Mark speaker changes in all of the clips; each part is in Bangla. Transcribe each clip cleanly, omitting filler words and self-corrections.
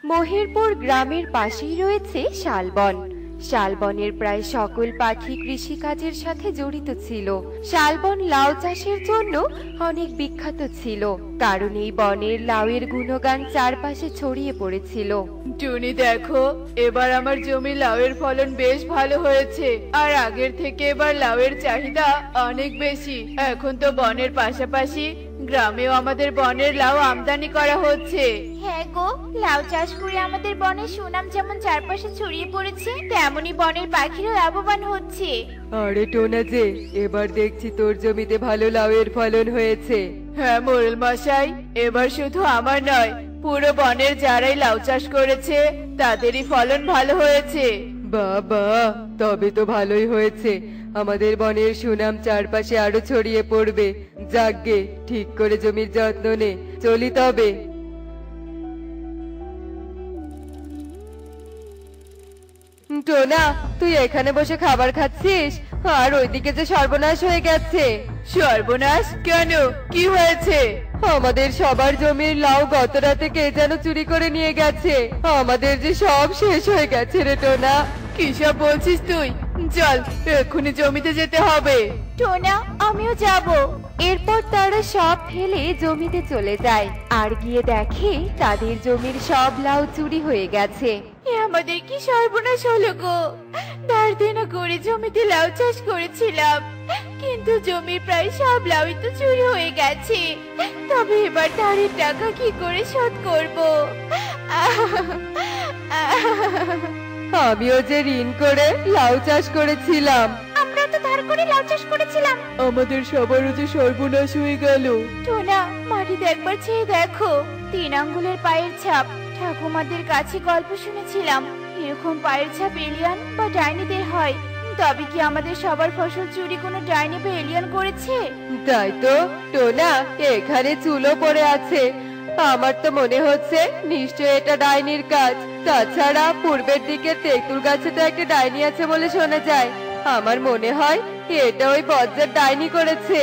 Speaker 1: মহেরপুর গ্রামের পাশেই রয়েছে শালবন। শালবনের প্রায় সকল পাখি কৃষিকাজের সাথে জড়িত ছিল। শালবন লাউ চাষের জন্য অনেক বিখ্যাত ছিল, কারণ এই বনের লাউয়ের গুণগান চারপাশে ছড়িয়ে পড়েছিল।
Speaker 2: টুনি, দেখো, এবার আমার জমি লাউয়ের ফলন বেশ ভালো হয়েছে, আর আগের থেকে এবার লাউয়ের চাহিদা অনেক বেশি। এখন তো বনের পাশাপাশি গ্রামেও আমাদের বনের লাউ আমদানি করা হচ্ছে।
Speaker 3: হ্যাঁ গো, লাউ চাষ করে আমাদের বনের সুনাম যেমন চারপাশে ছড়িয়ে পড়েছে, তেমনি বনের পাখিরা লাভবান হচ্ছে।
Speaker 4: আরে টোনা যে, এবার দেখছি তোর জমিতে ভালো লাউয়ের ফলন হয়েছে।
Speaker 2: হ্যাঁ মোড়ল মশাই, এবার শুধু আমার নয়, পুরো বনের যারাই লাউ চাষ করেছে তাদেরই ফলন ভালো হয়েছে।
Speaker 4: বাবা, তবে তো ভালোই হয়েছে। আমাদের বনের সুনাম চারপাশে আরো ছড়িয়ে পড়বে। যাকগে, ঠিক করে জমির যত্ন নে। চলি তবে। টোনা, তুই এখানে বসে খাবার খাচ্ছিস, আর ওইদিকে যে সর্বনাশ হয়ে গেছে।
Speaker 2: সর্বনাশ কেন? কি হয়েছে?
Speaker 4: আমাদের সবার জমির লাউ গত রাতে কে যেন চুরি করে নিয়ে গেছে। আমাদের যে সব শেষ হয়ে গেছে রে টোনা।
Speaker 2: কিসব বলছিস তুই? চল, এক্ষুনি জমিতে যেতে হবে।
Speaker 3: টোনা, আমিও যাব।
Speaker 1: এরপর তারা সব ফেলে জমিতে চলে যায়, আর গিয়ে দেখে তাদের জমির সব লাউ চুরি হয়ে গেছে।
Speaker 3: এ আমাদের কি সর্বনাশ হলো গো! ধার দেনা করে জমিতে লাউ চাষ করেছিলাম, কিন্তু জমির প্রায় সব লাউই তো চুরি হয়ে গেছে। তবে এবার ধারের টাকা কি করে শোধ করব?
Speaker 4: আমিও যে ঋণ করে লাউ চাষ করেছিলাম।
Speaker 3: আমরা তো ধার করে লাউ চাষ করেছিলাম।
Speaker 4: আমাদের সবারও যে সর্বনাশ হয়ে গেল।
Speaker 3: টোনা, মাটিতে একবার চেয়ে দেখো, 3 আঙ্গুলের পায়ের ছাপ। ঠাকুমাদের কাছে গল্প শুনেছিলাম, এরকম পায়ের ছাপ এলিয়ান বা ডাইনিদের হয়। তবে কি আমাদের সবার ফসল চুরি কোনো ডাইনি বা এলিয়ান করেছে?
Speaker 4: তাই তো টোনা, এখানে চুলো পড়ে আছে। আমার তো মনে হচ্ছে নিশ্চয় এটা ডাইনির কাজ। তাছাড়া পূর্বের দিকে তেঁতুল গাছে তো একটা ডাইনি আছে বলে শোনা যায়। আমার মনে হয় এটা ওই বজ্জার ডাইনি করেছে।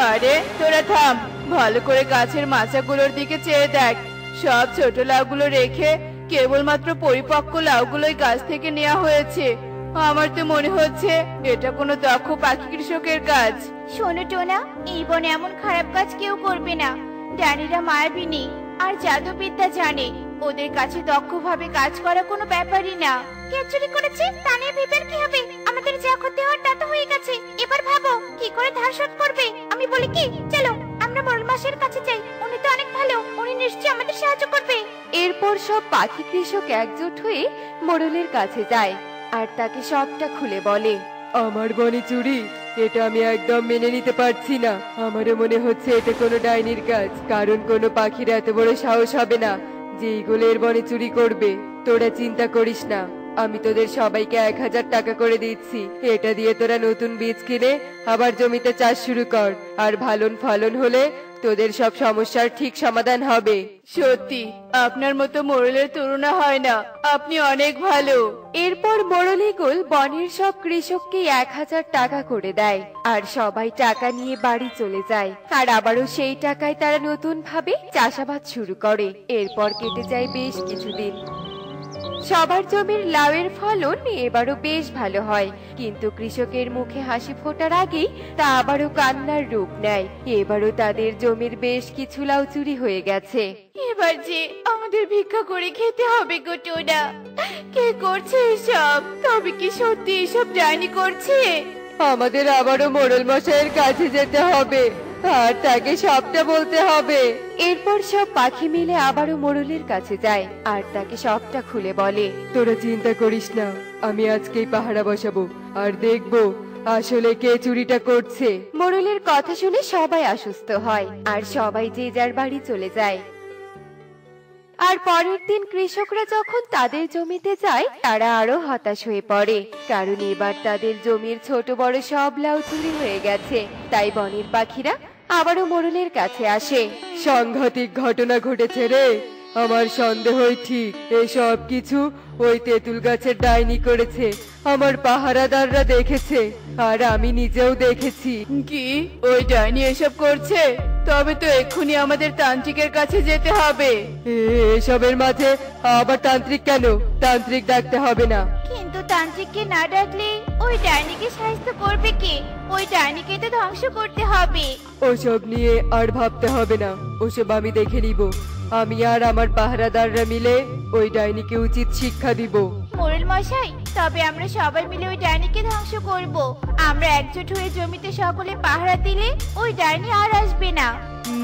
Speaker 2: আরে তোরা থাম, ভালো করে গাছের মাচাগুলোর দিকে চেয়ে দেখ। সব ছোট লাউগুলো রেখে কেবলমাত্র পরিপক্ক লাউগুলোই গাছ থেকে নেওয়া হয়েছে। আমার তো মনে হচ্ছে এটা কোনো দক্ষ পাখি কৃষকের কাজ।
Speaker 3: শোনো টোনা, এই বনে এমন খারাপ কাজ কেউ করবে না। ডাইনিরা মায়াবিনী আর জাদুবিদ্যা জানে। ওদের কাছে দক্ষভাবে কাজ করা কোনো ব্যাপারই না। কে চুরি করেছে তা নিয়ে ভেবে কি হবে? আমাদের যা ক্ষতি হওয়ার তা তো হয়ে গেছে। এবার ভাবো কি করে ধার শোধ করবে। আমি বলি কি, চলো আমরা মোড়ল মাসের কাছে যাই। উনি তো অনেক ভালো, উনি নিশ্চয়ই আমাদের সাহায্য করবে।
Speaker 1: এরপর সব পাখি কৃষক একজোট হয়ে মোড়লের কাছে যায়, আর তাকে সবটা খুলে বলে।
Speaker 4: আমার বনে চুরি, এটা আমি একদম মেনে নিতে পারছি না। আমারও মনে হচ্ছে এটা কোনো ডাইনির কাজ, কারণ কোনো পাখির এত বড় সাহস হবে না যে এইগুলো এর বনে চুরি করবে। তোরা চিন্তা করিস না, আমি তোদের সবাইকে 1000 টাকা করে দিচ্ছি। এটা দিয়ে তোরা নতুন বীজ কিনে আবার জমিতে চাষ শুরু কর, আর ভালো ফলন হলে তোদের সব সমস্যার ঠিক সমাধান হবে।
Speaker 2: সত্যি আপনার মতো মোড়লের তুলনা হয় না, আপনি অনেক ভালো।
Speaker 1: এরপর মোড়লিগুল বনের সব কৃষককে 1000 টাকা করে দেয়, আর সবাই টাকা নিয়ে বাড়ি চলে যায়। আর আবারও সেই টাকায় তারা নতুন ভাবে চাষাবাদ শুরু করে। এরপর কেটে যায় বেশ কিছুদিন। সবার জমির লাউয়ের ফলন এবারও বেশ ভালো হয়, কিন্তু কৃষকের মুখে হাসি ফোটার আগেই তা আবারও কান্নার রূপ নেয়। এবারও তাদের জমির বেশ কিছু লাউ চুরি হয়ে গেছে।
Speaker 3: এবার যে আমাদের ভিক্ষা করে খেতে হবে গো টোনা। কে করছে এসব? তবে কি সত্যি এসব ডাইনি করছে?
Speaker 4: আমাদের আবারও মোড়ল মশাইয়ের কাছে যেতে হবে, আর তাকে সবটা বলতে হবে।
Speaker 1: এরপর সব পাখি মিলে আবারও মোড়লের কাছে যায়, আর তাকে সবটা খুলে বলে।
Speaker 4: তোরা চিন্তা করিস না, আমি আজকেই পাহারা বসাবো, আর দেখবো আসলে কে চুরিটা করছে।
Speaker 1: মোড়লের কথা শুনে সবাই আশ্বস্ত হয়, আর সবাই যে যার বাড়ি চলে যায়। আর পরের দিন কৃষকরা যখন তাদের জমিতে যায়, তারা আরো হতাশ হয়ে পড়ে, কারণ এবার তাদের জমির ছোট বড় সব লাউ চুরি হয়ে গেছে। তাই বনের পাখিরা আবারও মোড়লের কাছে আসে।
Speaker 4: সাংঘাতিক ঘটনা ঘটেছে রে, আমার সন্দেহই ঠিক, এই সব কিছু ওই তেঁতুল গাছের ডাইনি করেছে। আমার পাহারাদাররা দেখেছে, আর আমি নিজেও দেখেছি।
Speaker 2: কি ওই ডাইনি এসব করছে? তবে তো এক্ষুনি আমাদের তান্ত্রিকের কাছে যেতে হবে।
Speaker 4: এসবের মাঝে আবার তান্ত্রিক কেন? তান্ত্রিক ডাকতে হবে না।
Speaker 3: কিন্তু তান্ত্রিককে না ডাকলে ওই ডাইনিকে সাহায্য করবে কে? ওই ডাইনিকে তো ধ্বংস করতে হবে।
Speaker 4: ওসব নিয়ে আর ভাবতে হবে না, ওসব আমি দেখে নিব। আমি আর আমার পাহারাদাররা মিলে ওই ডাইনিকে উচিত শিক্ষা দিব।
Speaker 3: মোড়ল মশাই, তবে আমরা সবাই মিলে ওই ডাইনিকে ধ্বংস করব। আমরা একজোট হয়ে জমিতে সকলে পাহারা দিলে ওই ডাইনি আর আসবে না।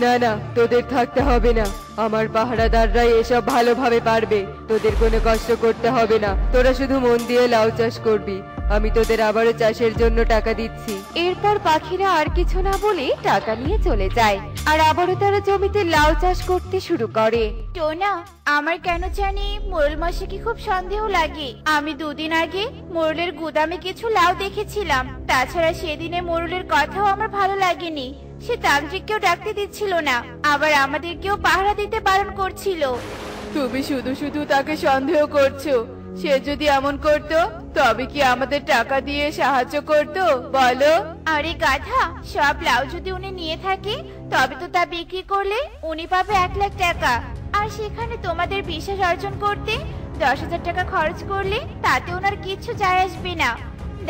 Speaker 4: না না, তোদের থাকতে হবে না। আমার পাহারাদাররাই এসব ভালোভাবে পারবে, তোদের কোনো কষ্ট করতে হবে না। তোরা শুধু মন দিয়ে লাউ চাষ করবি। আমি তোদের আবারও চাষের জন্য টাকা দিচ্ছি।
Speaker 1: এরপর পাখিরা আর কিছু না বলে টাকা নিয়ে চলে যায়, আর আবারও তারা জমিতে লাউ চাষ করতে শুরু করে।
Speaker 3: টোনা, আমার কেন জানি মোড়ল মশাইকে খুব সন্দেহ লাগে। আমি দুদিন আগে মোড়লের গুদামে কিছু লাউ দেখেছিলাম। তাছাড়া সেদিনে মোড়লের কথাও আমার ভালো লাগেনি। সে তান্ত্রিককেও ডাকতে দিচ্ছিল না, আবার আমাদেরকেও পাহারা দিতে বারণ করছিল।
Speaker 2: তুমি শুধু শুধু তাকে সন্দেহ করছো। সে যদি এমন করতো তবে কি আমাদের টাকা দিয়ে সাহায্য করতো বলো?
Speaker 3: আরে গাধা, সব লাউ যদি উনি নিয়ে থাকে তবে তো তা বিক্রি করলে উনি পাবে 1,00,000 টাকা। আর সেখানে তোমাদের বিশ্বাস অর্জন করতে 10,000 টাকা খরচ করলে তাতে ওনার কিচ্ছু যায় আসবে না।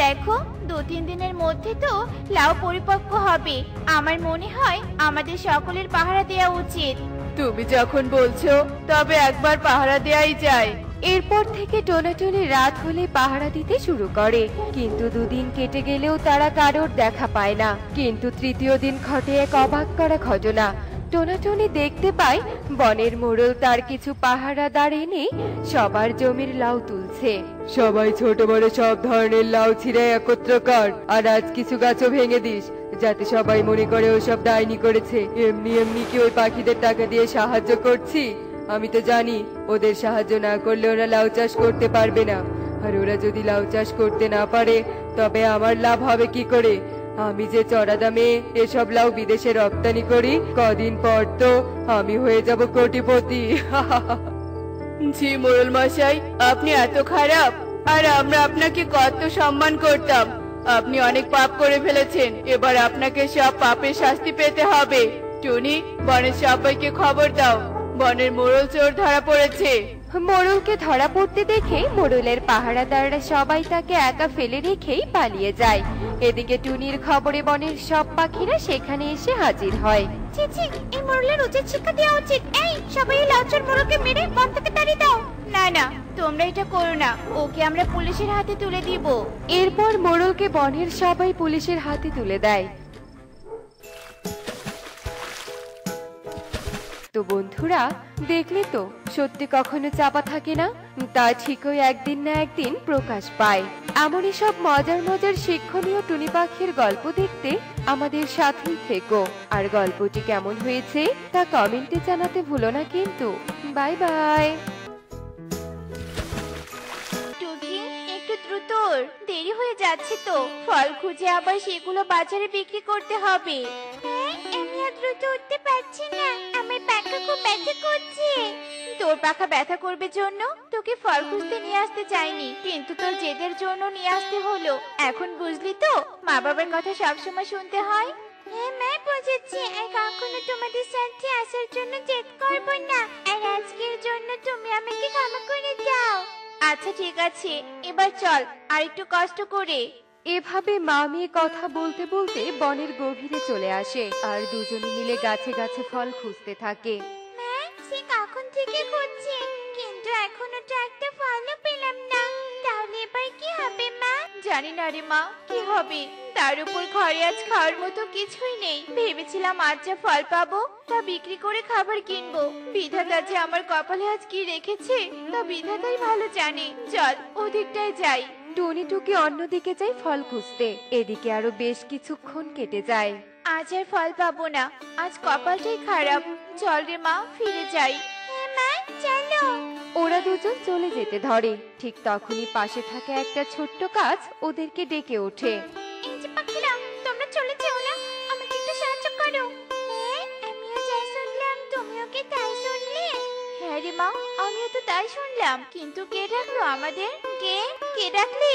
Speaker 3: দেখো, 2-3 দিনের মধ্যে তো লাউ পরিপক্ক হবে। আমার মনে হয় আমাদের সকলের পাহারা দেওয়া উচিত।
Speaker 2: তুমি যখন বলছো তবে একবার পাহারা দেয়াই যায়।
Speaker 1: এরপর থেকে টোনাটুনি রাত হলে পাহারা দিতে শুরু করে, কিন্তু 2 দিন কেটে গেলেও তারা কারোর দেখা পায় না। কিন্তু তৃতীয় দিন ঘটে এক অবাক করা ঘটনা। টোনাটুনি দেখতে পায় বনের মোড়ল তার কিছু পাহারাদার এনে সবার জমির লাউ তুলছে।
Speaker 4: সবাই ছোট বড় সব ধরনের লাউ ছিঁড়ে একত্র কর, আর আজ কিছু গাছও ভেঙে দিস, যাতে সবাই মনে করে ওসব ডাইনি করেছে। এমনি এমনি কি ওই পাখিদের টাকা দিয়ে সাহায্য করছি? আমি তো জানি ওদের সাহায্য না করলে ওরা লাউ চাষ করতে পারবে না। আর ওরা যদি লাউ চাষ করতে না পারে তবে আমার লাভ হবে কি করে? আমি যে চড়া দামে এসব লাউ বিদেশে রপ্তানি করি, কদিন পর তো আমি হয়ে যাব কোটিপতি।
Speaker 2: জি মোড়ল মশাই, আপনি এত খারাপ, আর আমরা আপনাকে কত সম্মান করতাম। আপনি অনেক পাপ করে ফেলেছেন, এবার আপনাকে সব পাপের শাস্তি পেতে হবে। টুনি, বনের সবাইকে খবর দাও, বনের মোড়ল চোর ধরা পড়েছে।
Speaker 1: মোড়লকে ধরা পড়তে দেখে মোড়লের পাহারাদাররা সবাই তাকে একা ফেলে রেখেই পালিয়ে যায়। এদিকে টুনির খবরে বনের সব পাখিরা সেখানে এসে হাজির হয়।
Speaker 3: ছি ছি, এই মোড়লের উচিত শিক্ষা দেওয়া উচিত। এই সবাই লাউচার মোড়লকে মেরে বন থেকে তাড়িয়ে দাও। না না, তোমরা এটা করো না, ওকে আমরা পুলিশের হাতে তুলে দিব।
Speaker 1: এরপর মোড়লকে বনের সবাই পুলিশের হাতে তুলে দেয়। তো বন্ধুরা, দেখলে তো সত্যি কখনো চাপা থাকে না, তা ঠিকই একদিন না একদিন প্রকাশ পায়। এমনই সব মজার মজার শিক্ষণীয় টুনি পাখির গল্প দেখতে আমাদের সাথেই থেকো। আর গল্পটি কেমন হয়েছে তা কমেন্টে জানাতে ভুলো না কিন্তু। Bye bye.
Speaker 3: টুকি, একটু দ্রুত, দেরি হয়ে যাচ্ছে তো। ফল খুঁজে আবার সেগুলো বাজারে বিক্রি করতে হবে। আমি আর দ্রুত উঠতে পারছি না, আমার পাখা খুব ব্যথা করছে। তোর পাখা ব্যথা করবে জন্য তোকে ফল খুঁজতে নিয়ে আসতে চাইনি, কিন্তু তোর জেদের জন্য নিয়ে আসতে হলো। এখন বুঝলি তো, মা বাবার কথা সবসময় শুনতে হয়। হ্যাঁ মা, বুঝেছি। আর কখনো তোমাদের সাথে আসার জন্য জেদ করবো না। আর আজকের জন্য তুমি আমাকে ক্ষমা করে দাও। আচ্ছা ঠিক আছে, এবার চল আর একটু কষ্ট করে।
Speaker 1: এভাবে মা মেয়ে কথা বলতে বলতে বনের গভীরে চলে আসে, আর দুজনে মিলে গাছে গাছে ফল খুঁজতে থাকে।
Speaker 3: মা, সে কখন থেকে খুঁজছে, কিন্তু এখনো তো একটা ফলও পেলাম না। তাহলে এবার কি হবে মা? জানি না রে মা, কি হবে। তার উপর ঘরে আজ খাওয়ার মতো কিছুই নেই। ভেবেছিলাম আজ যা ফল পাবো তা বিক্রি করে খাবার কিনবো। বিধাতা যে আমার কপালে আজ কি রেখেছে তা বিধাতাই ভালো জানে। চল ওদিকটায় যাই।
Speaker 1: টুনি টুকি অন্যদিকে যায় ফল খুঁজতে। এদিকে আরো বেশ কিছুক্ষণ কেটে যায়।
Speaker 3: আজ আর ফল পাবো না, আজ কপালটাই খারাপ। চল রে মা, ফিরে যাই। হ্যাঁ মা, চলো।
Speaker 1: ওরা দুজন চলে যেতে ধরে, ঠিক তখনই পাশে থাকা একটা ছোট্ট গাছ ওদেরকে ডেকে ওঠে।
Speaker 3: এই যে পাখিরা, তোমরা চলে যেও না, আমাকে একটু সাহায্য করো। আমিও যা শুনলাম তুমিও কি তাই শুনলে? হ্যাঁ রে মা, আমিও তো তাই শুনলাম, কিন্তু কে ডাকলো আমাদের? কে কে ডাকলে?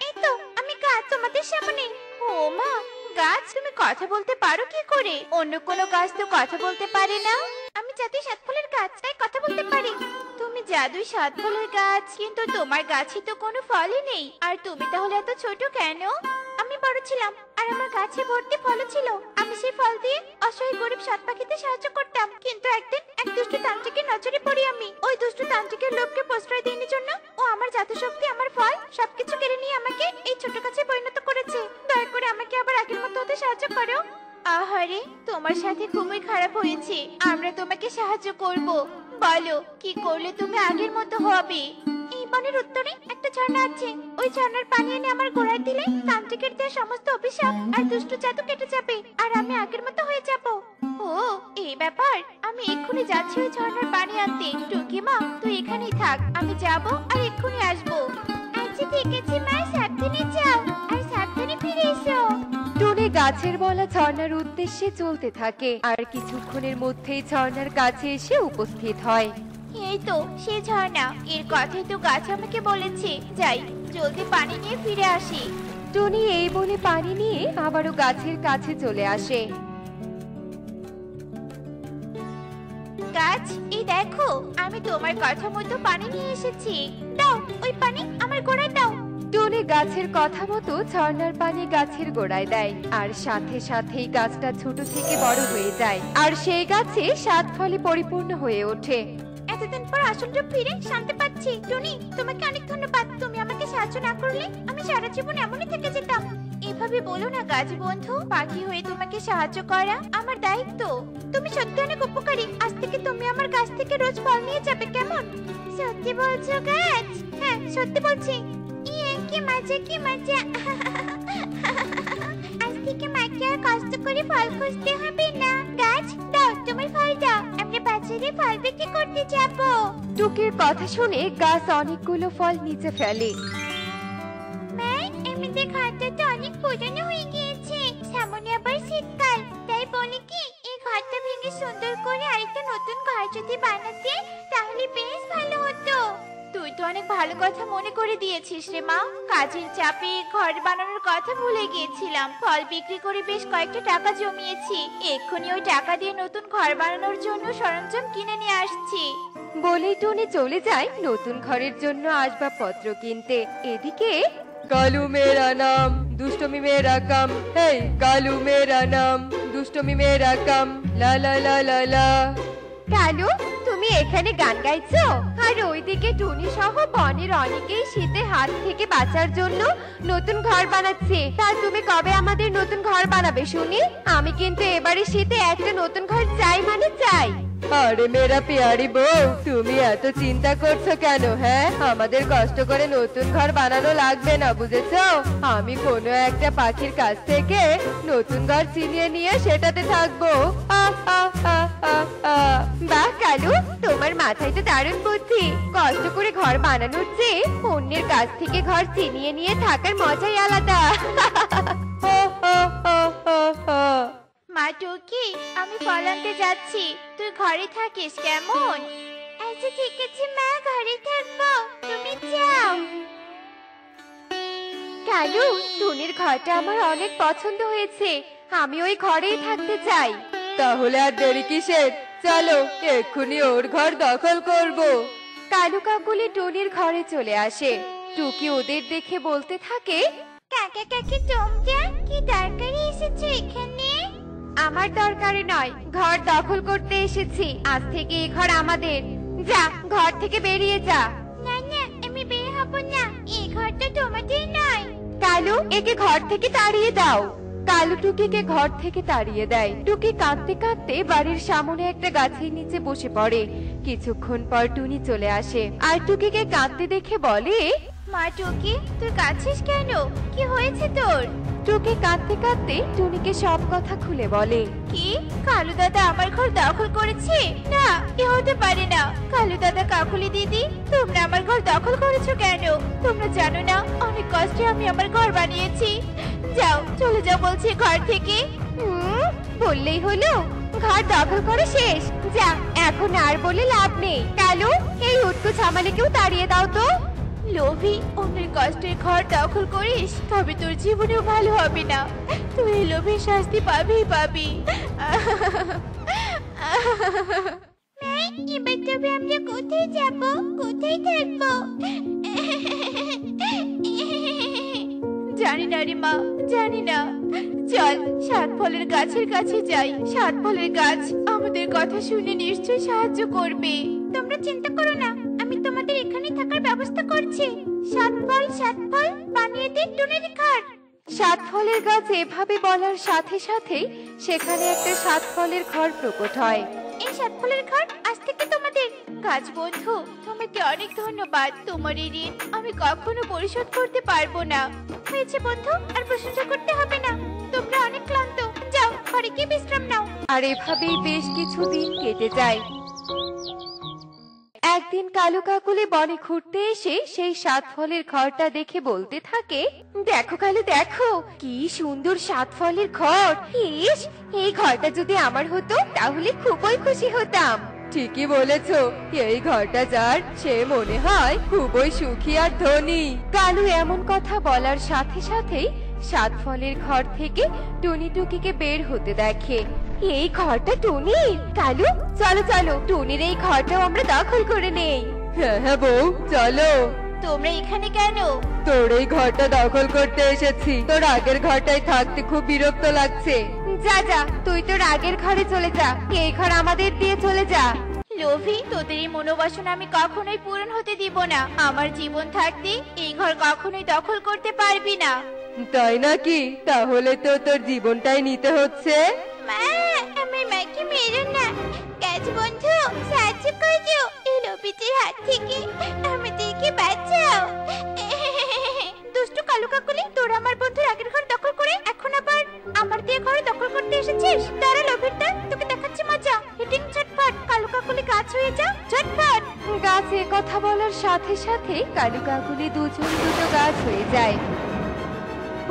Speaker 3: এই তো আমি গাছ তোমাদের সামনে। ও মা, গাছ তুমি কথা বলতে পারো কি করে? অন্য কোনো গাছ তো কথা বলতে পারে না। আমি জাদুই সাত ফলের গাছ, তাই কথা বলতে পারি। তুমি জাদুই সাত ফলের গাছ, কিন্তু তোমার গাছে তো কোনো ফলই নেই, আর তুমি তাহলে এত ছোট কেন? আমি বড় ছিলাম আর আমার গাছে ভর্তি ফল ছিল। আমি সেই ফল দিয়ে অসহায় গরিব সাত পাখিতে সাহায্য করতাম, কিন্তু একদিন এক দুষ্ট তান্ত্রিকের নজরে পড়ি আমি। ওই দুষ্ট তান্ত্রিকের লোককে প্রশ্রয় দেওয়ার জন্য ও আমার জাদু শক্তি, আমার ফল সবকিছু কেড়ে নিয়ে আমাকে এই ছোট গাছে পরিণত করেছে। দয়া করে আমাকে আবার আগের মতো হতে সাহায্য করো। আহারে, তোমার সাথে খুবই খারাপ হয়েছে, আমরা তোমাকে সাহায্য করব। বলো কি করলে তুমি আগের মতো হবে? এই বনের উত্তরে একটা ঝর্ণা আছে, ওই ঝর্ণার পানি এনে আমার গোড়ায় দিলে তান্ত্রিকের দেওয়া সমস্ত অভিশাপ আর দুষ্ট জাদু কেটে যাবে, আর আমি আগের মতো হয়ে যাব। ও এই ব্যাপার, আমি এক্ষুনি যাচ্ছি ওই ঝর্ণার পানি আনতে। টুকি মা, তুই এখানেই থাক, আমি যাব আর এক্ষুনি আসবো। আচ্ছা ঠিক আছে মা, সাবধানে যাও আর সাবধানে ফিরে এসো।
Speaker 1: টুনি গাছের বলা ঝর্ণার উদ্দেশ্যে চলতে থাকে, আর কিছুক্ষণের মধ্যেই ঝর্ণার কাছে এসে উপস্থিত হয়।
Speaker 3: এই তো সেই ঝর্ণা, এর কথাই তো গাছ আমাকে বলেছে। যাই, জলদি পানি নিয়ে ফিরে আসি।
Speaker 1: টুনি এই বলে পানি নিয়ে আবারও গাছের কাছে চলে আসে।
Speaker 3: গাছ, এই দেখো, আমি তোমার কথা মতো পানি নিয়ে এসেছি। দাও ওই পানি আমার গোড়ায় দাও।
Speaker 1: টুনি গাছের কথা মতো ঝর্ণার পানি গাছের গোড়ায় দেয়, আর সাথে সাথেই গাছটা ছোট থেকে বড় হয়ে যায়, আর সেই গাছে সাত ফলে পরিপূর্ণ হয়ে ওঠে।
Speaker 3: এতদিন পর আসল রূপ ফিরে শান্তি পাচ্ছি। টুনি, তোমাকে অনেক ধন্যবাদ। তুমি আমাকে সাহায্য না করলে আমি সারা জীবন এমনই থেকে যেতাম। এভাবে বলো না গাছ বন্ধু, পাখি হয়ে তোমাকে সাহায্য করা আমার দায়িত্ব। তুমি সত্যি অনেক উপকারী। আজ থেকে তুমি আমার গাছ থেকে রোজ ফল নিয়ে যাবে, কেমন? সত্যি বলছো গাছ? হ্যাঁ সত্যি বলছি। ইয়ে কি মজা, কি মজা। আজ থেকে মাকে আর কষ্ট করে ফল খুঁজতে হবে না। গাছ, দাও তোমার ফল দাও, আমরা বাজারে ফল বিক্রি করতে যাব।
Speaker 1: টুকির কথা শুনে গাছ অনেকগুলো ফল নিচে ফেলে।
Speaker 3: মা, আমাদের ঘরটা তো অনেক পুরনো হয়ে গিয়েছে, সামনে আবার শীতকাল, তাই বলি কি এই ঘরটা ভেঙে সুন্দর করে আরেকটা নতুন ঘর যদি বানাতে তাহলে বেশ ভালো হতো। তুই তো অনেক ভালো কথা মনে করে দিয়েছিস রে মা। কাজের চাপে ঘর বানানোর কথা ভুলে গিয়েছিলাম। ফল বিক্রি করে বেশ কয়েকটা টাকা জমিয়েছি, এক্ষুনি ওই টাকা দিয়ে নতুন ঘর বানানোর জন্য সরঞ্জাম কিনে নিয়ে আসছি।
Speaker 1: বলেই টুনি চলে যায় নতুন ঘরের জন্য আসবাবপত্র কিনতে। এদিকে
Speaker 4: কালু মেরা নাম দুষ্টমি মেরা কাম, এই কালু মেরা নাম দুষ্টমি মেরা কাম, লা লা লা লা লা।
Speaker 1: কালু, তুমি এখানে গান গাইছো, আর ওইদিকে টুনি সহ বনের অনেকেই শীতের হাত থেকে বাঁচার জন্য নতুন ঘর বানাচ্ছে। তা তুমি কবে আমাদের নতুন ঘর বানাবে শুনি? আমি কিন্তু এবারে শীতে একটা নতুন ঘর চাই, মানে চাই।
Speaker 4: আরে মেরা পিয়ারি বউ, তুমি এত চিন্তা করছো কেন? হ্যাঁ, আমাদের কষ্ট করে নতুন ঘর বানানো লাগবে না, বুঝেছো? আমি কোনো একটা পাখির কাছ থেকে নতুন ঘর চিনিয়ে নিয়ে সেটাতে থাকবো।
Speaker 1: বাহ কালু, তোমার মাথায় তো দারুণ বুদ্ধি। কষ্ট করে ঘর বানানোর চেয়ে অন্যের কাছ থেকে ঘর চিনিয়ে নিয়ে থাকার মজাই আলাদা।
Speaker 3: মা টুকি, আমি ফল আনতে যাচ্ছি, তুই ঘরে থাকিস কেমন? আচ্ছা ঠিক আছে মা, ঘরে থাকবো, তুমি যাও।
Speaker 1: কালু, টুনির ঘরটা আমার অনেক পছন্দ হয়েছে, আমি ওই ঘরেই থাকতে চাই।
Speaker 4: তাহলে আর দেরি কিসের? চলো এক্ষুনি ওর ঘর দখল করবো।
Speaker 1: কালু কাকুলি টুনির ঘরে চলে আসে। টুকি ওদের দেখে বলতে থাকে,
Speaker 3: কাকা কাকি তোমরা কি দরকারে এসেছো এখানে?
Speaker 1: আমার দরকারে নয়, ঘর দখল করতে এসেছি। আজ থেকে এই ঘর আমাদের। যা, ঘর থেকে বেরিয়ে যা।
Speaker 3: না না, আমি বের হব না, এই ঘরটা তোমাদের নয়।
Speaker 1: কালু, একে ঘর থেকে তাড়িয়ে দাও। কালু টুকিকে ঘর থেকে তাড়িয়ে দেয়। টুকি কাঁদতে কাঁদতে বাড়ির সামনে একটা গাছের নিচে বসে পড়ে। কিছুক্ষণ পর টুনি চলে আসে আর টুকিকে কাঁদতে দেখে বলে,
Speaker 3: মা টুকি, তুই কাঁদছিস কেন? কি হয়েছে তোর?
Speaker 1: টুকি কাঁদতে কাঁদতে টুনিকে সব কথা খুলে বলে।
Speaker 3: কি, কালু দাদা আমার ঘর দখল করেছে? না, এ হতে পারে না। কালু দাদা, কাকুলি দিদি, তোমরা আমার ঘর দখল করেছো কেন? তোমরা জানো না অনেক কষ্টে আমি আমার ঘর বানিয়েছি। যাও, চলে যাও বলছি ঘর থেকে।
Speaker 1: বললেই হলো? ঘর দখল করে শেষ। যা, এখন আর বলে লাভ নেই। কালু, চটকু ছামালিকেও তাড়িয়ে দাও তো।
Speaker 3: লোভী, অন্যের কষ্টের ঘর দখল করিস তবে তোর জীবনেও ভালো হবে না। তুই এই লোভীর শাস্তি পাবি। এবার তবে আমরা কোথায় যাব, কোথায় থাকবো? জানি না রে মা, জানি না। চল সাত ফলের গাছের কাছে যাই। সাত ফলের গাছ আমাদের কথা শুনে নিশ্চয়ই সাহায্য করবে। তোমরা চিন্তা করো না, আমি তোমাদের এখানে থাকার ব্যবস্থা করছি। সাত ফল বানিয়ে দিন টুনির ঘর।
Speaker 1: সাত ফলের গাছ এভাবে বলার সাথে সাথে সেখানে একটা সাত ফলের ঘর প্রকট হয়।
Speaker 3: এই সাত ফলের ঘর আজ থেকে তোমাদের। গাছ বন্ধু, তোমাকে অনেক ধন্যবাদ। তোমার এই ঋণ আমি কখনো পরিশোধ করতে পারবো না। হয়েছে বন্ধু, আর প্রশংসা করতে হবে না। তোমরা অনেক ক্লান্ত, যাও ঘরে গিয়ে বিশ্রাম নাও।
Speaker 1: আর এভাবেই বেশ কিছুদিন কেটে যায়। একদিন কালু কাকুলি বনে ঘুরতে এসে সেই সাত ফলের ঘরটা দেখে বলতে থাকে, দেখো কালু দেখো, কি সুন্দর সাত ফলের ঘর। ইস, এই ঘরটা যদি আমার হতো তাহলে খুবই খুশি হতাম।
Speaker 4: ঠিকই বলেছো, এই ঘরটা যার সে মনে হয় খুবই সুখী আর ধনী।
Speaker 1: কালু এমন কথা বলার সাথে সাথেই সাত ফলের ঘর থেকে টুনি টুকিকে বের হতে দেখে। এই ঘরটা টুনির। কালু চলো চলো, টুনির এই ঘরটাও আমরা দখল করে নেই।
Speaker 4: হ্যাঁ বউ, চলো।
Speaker 3: তোমরা এখানে কেন?
Speaker 4: তোর এই ঘরটা দখল করতে এসেছি। তোর আগের ঘরটায় থাকতে খুব বিরক্ত লাগছে।
Speaker 1: যা যা, তুই তোর আগের ঘরে চলে যা, এই ঘর আমাদের দিয়ে চলে যা।
Speaker 3: লোভী, তোদের এই মনোবাসনা আমি কখনোই পূরণ হতে দিব না। আমার জীবন থাকতে এই ঘর কখনোই দখল করতে পারবি না।
Speaker 4: তাই নাকি? তাহলে তো তোর জীবনটাই নিতে হচ্ছে।
Speaker 3: মা, আমার মাকে মেরো না। গাছ বন্ধু, সাহায্য করো, এই লোভীদের হাত থেকে আমাদেরকে বাঁচাও। দুষ্টু কালু কাকুলি, তোরা আমার বন্ধুর আগের ঘর দখল করে এখন আবার আমার দিয়ে ঘর দখল করতে এসেছিস। তারা লোভীরটা তোকে দেখাচ্ছি মজা। হিটিং ঝটফট, কালু কাকুলি গাছ হয়ে যা, ঝটফট।
Speaker 1: গাছে কথা বলার সাথে সাথে কালু কাকুলি দুজন দুটো গাছ হয়ে যায়।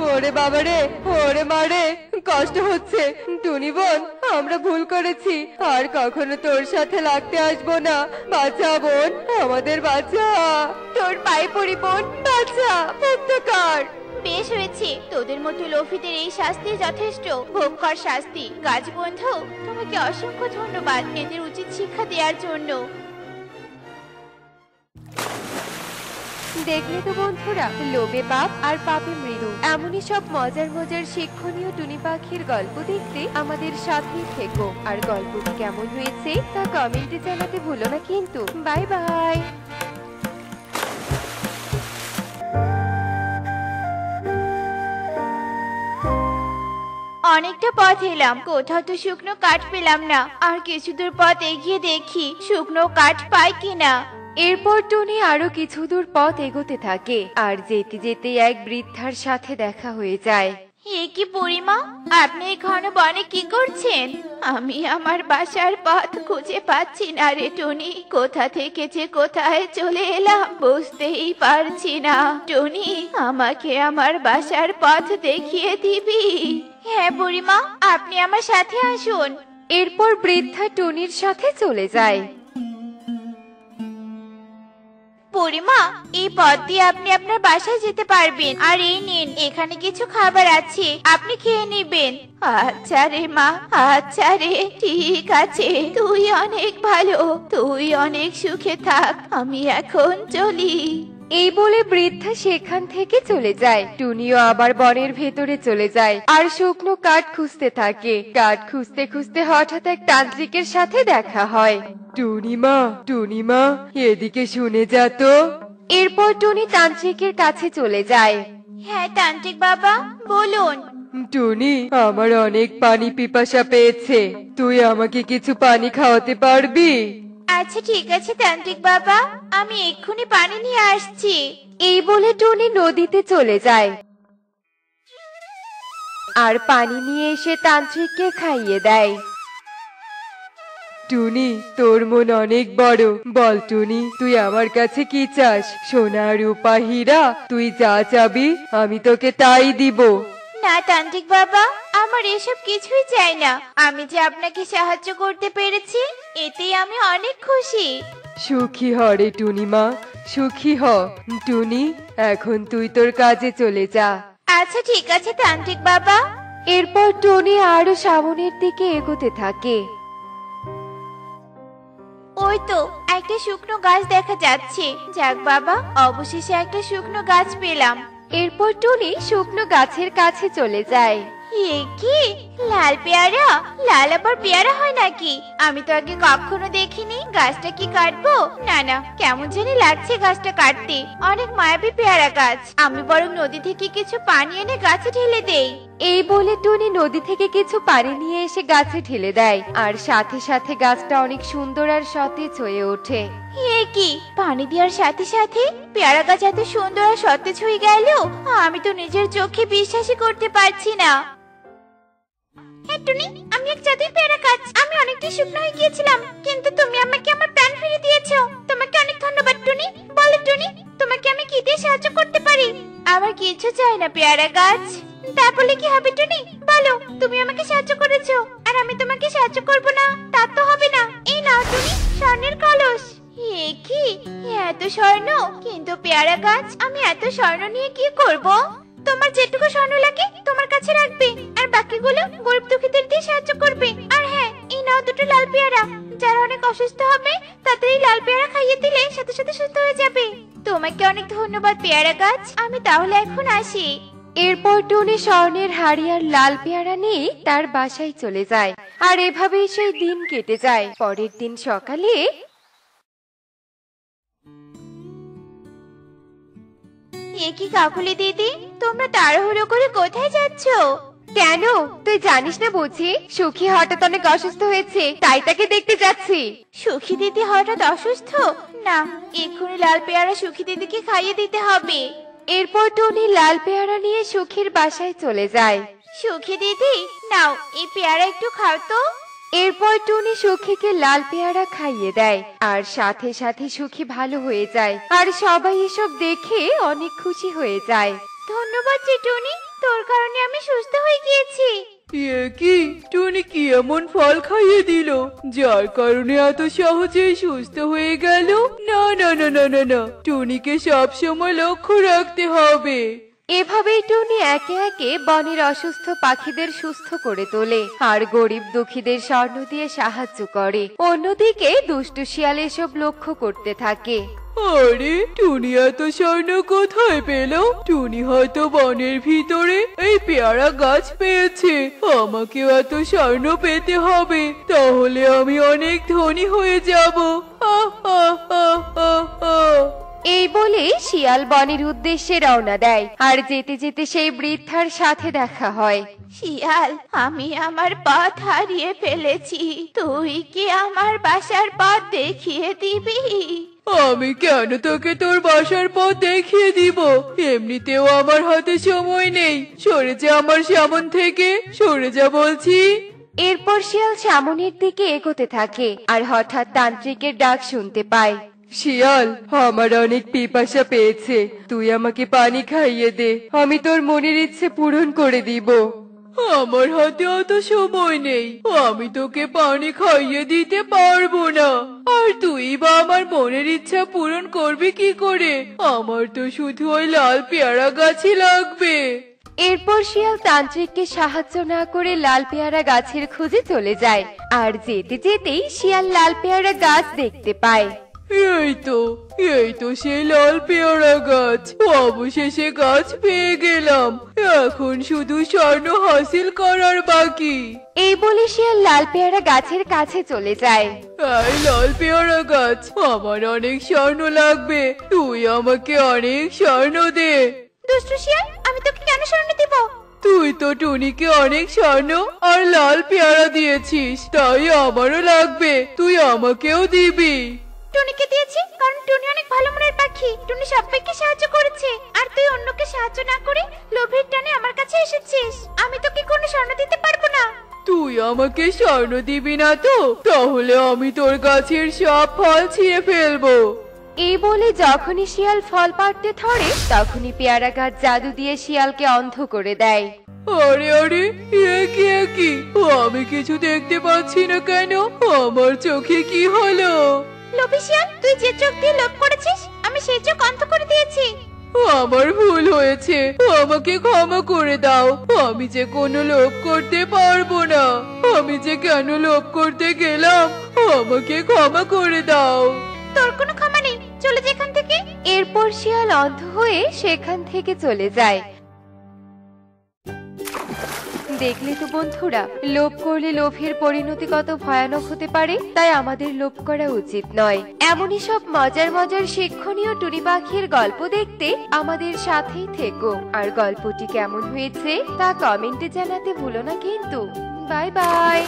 Speaker 4: ওরে বাবারে, ওরে মারে, কষ্ট হচ্ছে। টুনি বোন, আমরা ভুল করেছি, আর কখনো তোর সাথে লাগতে আসবো না। বাঁচা বোন, আমাদের বাঁচা।
Speaker 1: তোর পায়ে পড়ি বোন, বাঁচা, মুক্ত কর।
Speaker 3: বেশ হয়েছে, তোদের মতো লোভীদের এই শাস্তি যথেষ্ট। ভোগ কর শাস্তি। গাছ বন্ধু, তোমাকে অসংখ্য ধন্যবাদ এদের উচিত শিক্ষা দেওয়ার জন্য।
Speaker 1: দেখলে তো বন্ধুরা, লোভে পাপ আর পাপে মৃত্যু। এমনই সব মজার মজার শিক্ষণীয় টুনি পাখির গল্প দেখতে আমাদের সাথেই থেকো। আর গল্পটি কেমন হয়েছে তা কমেন্টে জানাতে ভুলো না কিন্তু। Bye bye.
Speaker 3: অনেকটা পথ এলাম, কোথাও তো শুকনো কাঠ পেলাম না। আর কিছু দূর পথ এগিয়ে দেখি শুকনো কাঠ পাই কিনা।
Speaker 1: এরপর টুনি আরো কিছু দূর পথ এগোতে থাকে, আর যেতে যেতে এক বৃদ্ধার সাথে দেখা হয়ে যায়।
Speaker 3: এ কি বুড়িমা, আপনি এই ঘন বনে কি করছেন? আমি আমার বাসার পথ খুঁজে পাচ্ছি না রে টুনি। কোথা থেকে যে কোথায় চলে এলাম বুঝতেই পারছি না। টুনি, আমাকে আমার বাসার পথ দেখিয়ে দিবি? হ্যাঁ বুড়িমা, আপনি আমার সাথে আসুন।
Speaker 1: এরপর বৃদ্ধা টুনির সাথে চলে যায়।
Speaker 3: বুড়িমা, এই পথ দিয়ে আপনি আপনার বাসায় যেতে পারবেন। আর এই নিন, এখানে কিছু খাবার আছে, আপনি খেয়ে নেবেন। আচ্ছা রে মা, আচ্ছা রে, ঠিক আছে। তুই অনেক ভালো, তুই অনেক সুখে থাক, আমি এখন চলি।
Speaker 1: এই বলে বৃদ্ধা সেখান থেকে চলে যায়। টুনিও আবার বনের ভেতরে চলে যায় আর শুকনো কাঠ খুঁজতে থাকে। কাঠ খুঁজতে খুঁজতে হঠাৎ এক তান্ত্রিকের সাথে দেখা হয়।
Speaker 4: টুনিমা, এদিকে শুনে যা তো।
Speaker 1: এরপর টুনি তান্ত্রিকের কাছে চলে যায়।
Speaker 3: হ্যাঁ তান্ত্রিক বাবা, বলুন।
Speaker 4: টুনি, আমার অনেক পানি পিপাসা পেয়েছে, তুই আমাকে কিছু পানি খাওয়াতে পারবি?
Speaker 3: আচ্ছা ঠিক আছে তান্ত্রিক বাবা, আমি এক্ষুনি পানি নিয়ে আসছি।
Speaker 1: এই বলে টুনি নদীতে চলে যায় আর পানি নিয়ে এসে তান্ত্রিককে খাইয়ে দেয়।
Speaker 4: টুনি, তোর মন অনেক বড়। বল টুনি, তুই আমার কাছে কি চাস? সোনা, রূপা, হীরা, তুই যা চাবি আমি তোকে তাই দিব।
Speaker 3: না তান্ত্রিক বাবা, আমার এসব কিছুই চাই না। আমি যে আপনাকে সাহায্য করতে পেরেছি এতেই আমি অনেক খুশি।
Speaker 4: সুখী হ রে টুনি মা, সুখী হ। টুনি, এখন তুই তোর কাজে চলে যা।
Speaker 3: আচ্ছা ঠিক আছে তান্ত্রিক বাবা।
Speaker 1: এরপর টনি আরো সামনের দিকে এগোতে থাকে।
Speaker 3: ওই তো একটা শুকনো গাছ দেখা যাচ্ছে। যাক বাবা, অবশেষে একটা শুকনো গাছ পেলাম।
Speaker 1: এরপর টনি শুকনো গাছের কাছে চলে যায়।
Speaker 3: এ কি লাল পেয়ারা? লাল আবার পেয়ারা হয় নাকি? আমি তো আগে কখনো দেখিনি। গাছটা কি কাটবো? না না, কেমন জানি লাগছে গাছটা কাটতে। অনেক মায়াবী পেয়ারা গাছ। আমি বরং নদী থেকে কিছু পানি এনে গাছে ঢেলে দেই।
Speaker 1: এই বলে টনি নদী থেকে কিছু পানি নিয়ে এসে গাছে ঢেলে দেয়, আর সাথে সাথে গাছটা অনেক সুন্দর আর সতেজ হয়ে ওঠে।
Speaker 3: এ কি, পানি দেওয়ার সাথে সাথে পেয়ারা গাছ এত সুন্দর আর সতেজ হয়ে গেল? আমি তো নিজের চোখে বিশ্বাসই করতে পারছি না। হ্যাঁ টুনি, আমি এক জাদুই পেয়ারা গাছ। আমি অনেকটাই শুকনো হয়ে গিয়েছিলাম, কিন্তু তুমি আমাকে আমার প্রাণ ফিরিয়ে দিয়েছো। তোমাকে অনেক ধন্যবাদ টুনি। বলো টুনি, তোমাকে আমি কি দিয়ে সাহায্য করতে পারি? আমার কিছু চাই না পেয়ারা গাছ। তা বলে কি হবে টুনি? বলো, তুমি আমাকে সাহায্য করেছো আর আমি তোমাকে সাহায্য করব না, তা তো হবে না। এই নাও টুনি, স্বর্ণের কলস। এ কি, এত স্বর্ণ? কিন্তু পেয়ারা গাছ, আমি এত স্বর্ণ নিয়ে কি করব? তোমার যেটুকু স্বর্ণ লাগে তোমার কাছে রাখবে, আর বাকিগুলো গরিব দুঃখীদের দিয়ে সাহায্য করবে। আর হ্যাঁ, এই নাও দুটো লাল পেয়ারা। যারা অনেক অসুস্থ হবে তাদের এই লাল পেয়ারা খাইয়ে দিলে সাথে সাথে সুস্থ হয়ে যাবে। তোমাকে অনেক ধন্যবাদ পেয়ারা গাছ। আমি তাহলে এখন আসি।
Speaker 1: এরপর টনি স্বর্ণের হাড়ি আর লাল পেয়ারা নিয়ে তার বাসায় চলে যায়। আর এভাবেই সেই দিন কেটে যায়। পরের দিন সকালে
Speaker 3: এ কি কাকুলি দিদি, তোমরা তাড়াহুড়ো করে কোথায় যাচ্ছো?
Speaker 1: কেন, তুই জানিস না বুঝি? সুখী হঠাৎ অনেক অসুস্থ হয়েছে, তাই তাকে দেখতে যাচ্ছি।
Speaker 3: সুখী দিদি হঠাৎ অসুস্থ? না, এক্ষুনি লাল পেয়ারা সুখী দিদিকে খাইয়ে দিতে হবে।
Speaker 1: এরপর টনি লাল পেয়ারা নিয়ে সুখীর বাসায় চলে যায়।
Speaker 3: সুখী দিদি, নাও এই পেয়ারা একটু খাও তো।
Speaker 1: এরপর টুনি সুখীকে লাল পেয়ারা খাইয়ে দেয়, আর সাথে সাথে সুখী ভালো হয়ে যায়। আর সবাই এসব দেখে অনেক খুশি হয়ে যায়।
Speaker 3: ধন্যবাদ রে টুনি, তোর কারণে আমি সুস্থ হয়ে গিয়েছি।
Speaker 2: এ কি, টুনি কি এমন ফল খাইয়ে দিল যার কারণে এত সহজেই সুস্থ হয়ে গেল? না না না না না না, টুনিকে সব সময় লক্ষ্য রাখতে হবে।
Speaker 1: এভাবেই টুনি একে একে বনের অসুস্থ পাখিদের সুস্থ করে তোলে, আর গরিব দুঃখীদের স্বর্ণ দিয়ে সাহায্য করে। অন্যদিকে দুষ্টু শিয়াল এসব লক্ষ্য করতে থাকে।
Speaker 2: আরে, টুনি এত স্বর্ণ কোথায় পেল? টুনি হয়তো বনের ভিতরে এই পেয়ারা গাছ পেয়েছে। আমাকেও এত স্বর্ণ পেতে হবে, তাহলে আমি অনেক ধনী হয়ে যাব। আহ আহ আহ আহ আহ।
Speaker 1: এই বলে শিয়াল বনের উদ্দেশ্যে রওনা দেয়, আর যেতে যেতে সেই বৃদ্ধার সাথে দেখা হয়।
Speaker 3: শিয়াল, আমি আমার পথ হারিয়ে ফেলেছি। তুই কি আমার বাসার পথ দেখিয়ে দিবি?
Speaker 2: আমি কেন তোকে তোর বাসার পথ দেখিয়ে দিব? এমনিতেও আমার হাতে সময় নেই। সরে যা আমার সামন থেকে, সরে যা বলছি।
Speaker 1: এরপর শিয়াল সামনের দিকে এগোতে থাকে, আর হঠাৎ তান্ত্রিকের ডাক শুনতে পায়।
Speaker 4: শিয়াল, আমার অনেক পিপাসা পেয়েছে, তুই আমাকে পানি খাইয়ে দে, আমি তোর মনের ইচ্ছে পূরণ করে দিব।
Speaker 2: আমার হাতে অত সময় নেই, আমি তোকে পানি খাইয়ে দিতে পারবো না। আর তুই বা আমার মনের ইচ্ছা পূরণ করবি কি করে? আমার তো শুধু ওই লাল পেয়ারা গাছই লাগবে।
Speaker 1: এরপর শিয়াল তান্ত্রিককে সাহায্য না করে লাল পেয়ারা গাছের খোঁজে চলে যায়, আর যেতে যেতেই শিয়াল লাল পেয়ারা গাছ দেখতে পায়।
Speaker 2: এই তো সেই লাল পেয়ারা গাছ। অবশেষে গাছ পেয়ে গেলাম, এখন শুধু স্বর্ণ হাসিল করার বাকি।
Speaker 1: এই বলে শিয়াল লাল পেয়ারা গাছের কাছে চলে যায়।
Speaker 2: এই লাল পেয়ারা গাছ, আমার অনেক স্বর্ণ লাগবে, তুই আমাকে অনেক স্বর্ণ দে।
Speaker 3: দুষ্টু শিয়াল, আমি তোকে কেন স্বর্ণ দিব?
Speaker 2: তুই তো টুনিকে অনেক স্বর্ণ আর লাল পেয়ারা দিয়েছিস, তাই আমারও লাগবে, তুই আমাকেও দিবি।
Speaker 3: টুনিকে দিয়েছি কারণ টুনি অনেক ভালো মনের পাখি। টুনি সবাইকে সাহায্য করেছে, আর তুই অন্যকে সাহায্য না করে লোভের টানে আমার কাছে এসেছিস। আমি তোকে কোনো স্বর্ণ দিতে পারবো না।
Speaker 2: তুই আমাকে স্বর্ণ দিবি না তো? তাহলে আমি তোর গাছের সব ফল ছিঁড়ে ফেলবো।
Speaker 1: এই বলে যখনই শিয়াল ফল পাড়তে ধরে তখনই পেয়ারা গাছ জাদু দিয়ে শিয়ালকে অন্ধ করে দেয়।
Speaker 2: আরে আরে, কি আমি কিছু দেখতে পাচ্ছি না কেন? আমার চোখে কি হলো?
Speaker 3: লোভী শিয়াল, তুই যে চোখ দিয়ে লোভ করেছিস আমি সেই চোখ অন্ধ করে দিয়েছি।
Speaker 2: আমার ভুল হয়েছে, আমাকে ক্ষমা করে দাও। আমি যে কোনো লোভ করতে পারবো না। আমি যে কেন লোভ করতে গেলাম, আমাকে ক্ষমা করে দাও।
Speaker 3: তোর কোনো ক্ষমা নেই, চলে যা এখান থেকে।
Speaker 1: এরপর শিয়াল অন্ধ হয়ে সেখান থেকে চলে যায়। দেখলে তো বন্ধুরা, লোভ করলে লোভের পরিণতি কত ভয়ানক হতে পারে। তাই আমাদের লোভ করা উচিত নয়। এমনই সব মজার মজার শিক্ষণীয় টুনি পাখির গল্প দেখতে আমাদের সাথেই থেকো। আর গল্পটি কেমন হয়েছে তা কমেন্টে জানাতে ভুলো না কিন্তু। Bye bye.